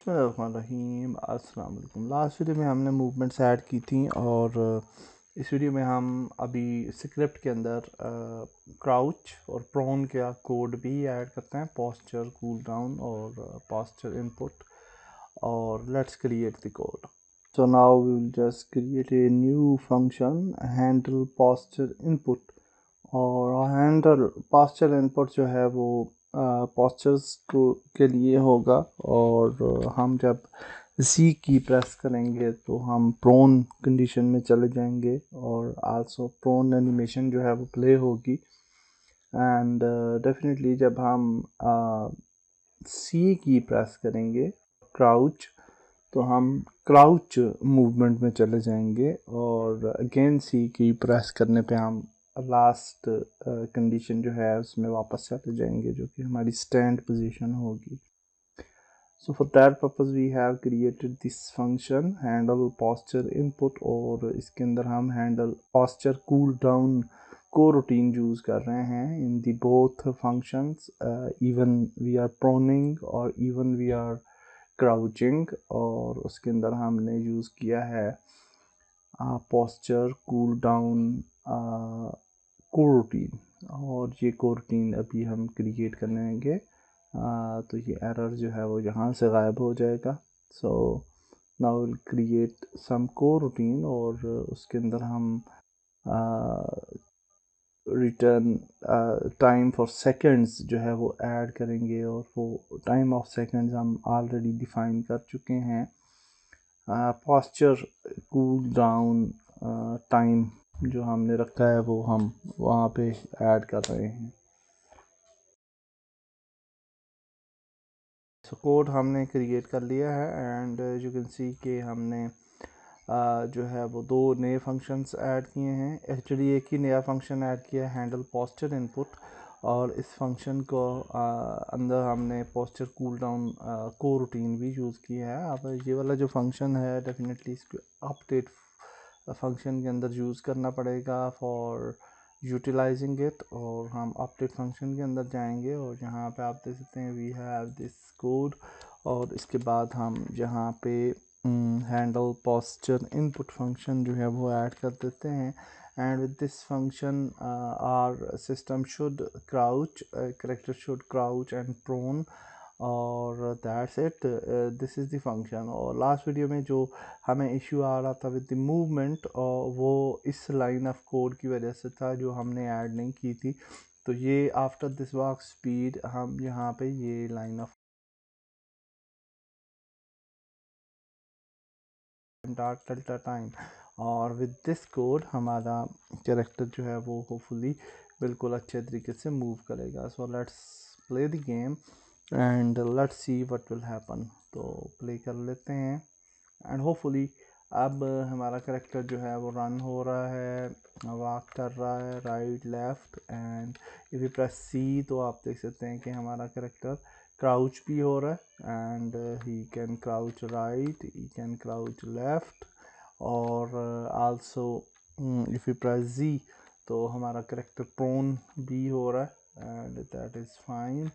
रहीम अस्सलाम वालेकुम। Last video में हमने मूवमेंट्स ऐड की थी और इस वीडियो में हम अभी स्क्रिप्ट के अंदर क्राउच और प्रोन का कोड भी ऐड करते हैं, पोस्चर कूल डाउन और पोस्चर इनपुट। और let's create the code. So now we will just create a new function handle posture input। और हैंडल posture input जो है वो postures को के लिए होगा। और हम जब C की प्रेस करेंगे तो हम प्रोन कंडीशन में चले जाएंगे और आल्सो प्रोन एनिमेशन जो है वो प्ले होगी। एंड डेफिनेटली जब हम C की प्रेस करेंगे क्राउच तो हम क्राउच मूवमेंट में चले जाएंगे और अगेन सी की प्रेस करने पे हम लास्ट कंडीशन जो है उसमें वापस चले जाएंगे, जो कि हमारी स्टैंड पोजीशन होगी। So for that purpose we have created this function handle posture input, और इसके अंदर हम हैंडल पोस्चर कूल डाउन को रूटीन यूज कर रहे हैं in the both functions, even we are proning और इवन वी आर क्राउचिंग। और उसके अंदर हमने यूज़ किया है पोस्चर कूल डाउन कोरूटीन, और ये कोरूटीन अभी हम क्रिएट करेंगे। तो ये एरर जो है वो यहाँ से गायब हो जाएगा। So now will create some coroutine और उसके अंदर हम रिटर्न टाइम फॉर सेकंड्स जो है वो ऐड करेंगे, और वो टाइम ऑफ सेकंड्स हम ऑलरेडी डिफाइन कर चुके हैं। पोस्चर कूल डाउन टाइम जो हमने रखा है वो हम वहाँ पे ऐड कर रहे हैं। सो कोड हमने क्रिएट कर लिया है एंड यू कैन सी कि हमने जो है वो दो नए फंक्शंस ऐड किए हैं। एक्चुअली एक ही नया फंक्शन ऐड किया है हैंडल पोस्चर इनपुट, और इस फंक्शन को अंदर हमने पोस्चर कूल डाउन को रूटीन भी यूज़ किया है। अब ये वाला जो फंक्शन है डेफिनेटली इसको अपडेट फंक्शन के अंदर यूज़ करना पड़ेगा फॉर यूटिलाइजिंग इट। और हम अपडेट फंक्शन के अंदर जाएंगे और यहाँ पे आप देख सकते हैं वी हैव दिस कोड, और इसके बाद हम यहाँ पे हैंडल पोस्चर इनपुट फंक्शन जो है वो ऐड कर देते हैं। And with this function our system should crouch, character should crouch and prone, और that's it, this is the function. और लास्ट वीडियो में जो हमें इश्यू आ रहा था विद द मूवमेंट, और वो इस लाइन ऑफ कोड की वजह से था जो हमने ऐड नहीं की थी। तो ये आफ्टर दिस वर्क स्पीड हम यहाँ पे ये line of dark delta time, और विद दिस कोड हमारा कैरेक्टर जो है वो होपफुली बिल्कुल अच्छे तरीके से मूव करेगा। So let's play the game and let's see what will happen. तो प्ले कर लेते हैं एंड होपफुली अब हमारा करेक्टर जो है वो रन हो रहा है, वॉक कर रहा है right left. And if you press C तो आप देख सकते हैं कि हमारा करेक्टर क्राउच भी हो रहा है, and he can crouch right, he can crouch left, और आल्सो इफ यू प्रेस जी तो हमारा करेक्टर प्रोन भी हो रहा है, एंड दैट इज़ फाइन।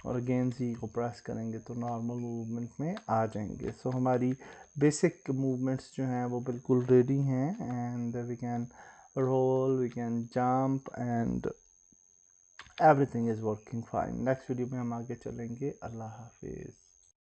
और अगेन जी को प्रेस करेंगे तो नॉर्मल मूवमेंट में आ जाएंगे। सो हमारी बेसिक मूवमेंट्स जो हैं वो बिल्कुल रेडी हैं, and we can roll, we can jump, and everything is working fine. Next video में हम आगे चलेंगे। अल्लाह हाफिज़।